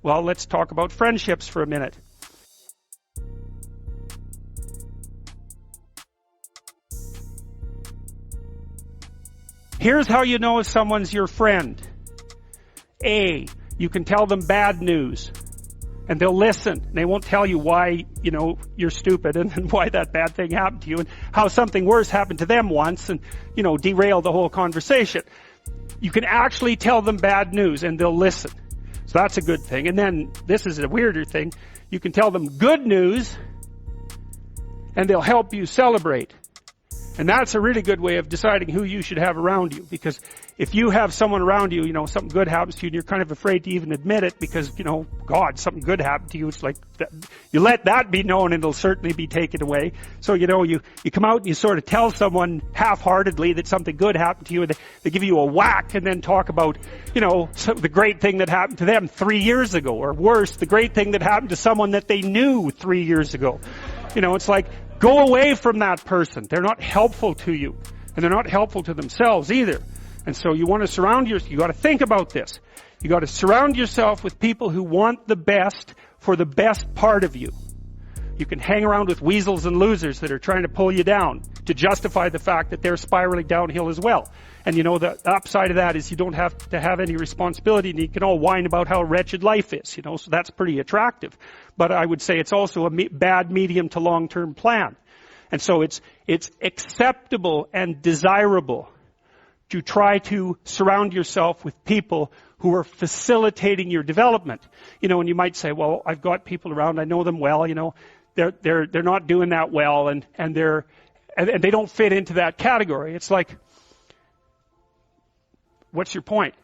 Well, let's talk about friendships for a minute. Here's how you know if someone's your friend. A, you can tell them bad news, and they'll listen. They won't tell you why, you're stupid and why that bad thing happened to you and how something worse happened to them once and, derail the whole conversation. You can actually tell them bad news and they'll listen. So that's a good thing. And then, this is a weirder thing, you can tell them good news and they'll help you celebrate. And that's a really good way of deciding who you should have around you. Because if you have someone around you, something good happens to you and you're kind of afraid to even admit it because, God, something good happened to you. It's like, you let that be known and it'll certainly be taken away. So, you come out and you sort of tell someone half-heartedly that something good happened to you and they give you a whack and then talk about, the great thing that happened to them 3 years ago. Or worse, the great thing that happened to someone that they knew 3 years ago. It's like, go away from that person. They're not helpful to you. And they're not helpful to themselves either. And so you want to you got to think about this. You got to surround yourself with people who want the best for the best part of you. You can hang around with weasels and losers that are trying to pull you down to justify the fact that they're spiraling downhill as well. And the upside of that is you don't have to have any responsibility and you can all whine about how wretched life is, so that's pretty attractive. But I would say it's also a bad medium to long-term plan. And so it's acceptable and desirable to try to surround yourself with people who are facilitating your development. And you might say, well, I've got people around, I know them well, they're not doing that well and they don't fit into that category. It's like, what's your point?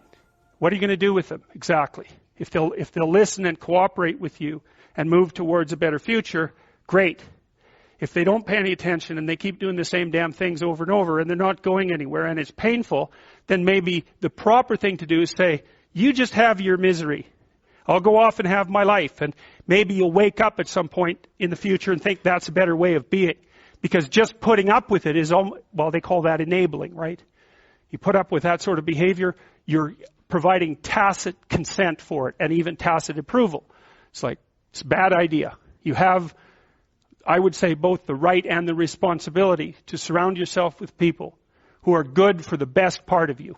What are you going to do with them exactly? If they'll listen and cooperate with you and move towards a better future, great. If they don't pay any attention and they keep doing the same damn things over and over and they're not going anywhere and it's painful, then maybe the proper thing to do is say, you just have your misery. I'll go off and have my life. And maybe you'll wake up at some point in the future and think that's a better way of being. Because just putting up with it is, they call that enabling, right? You put up with that sort of behavior, you're providing tacit consent for it and even tacit approval. It's like, it's a bad idea. You have, I would say, both the right and the responsibility to surround yourself with people who are good for the best part of you.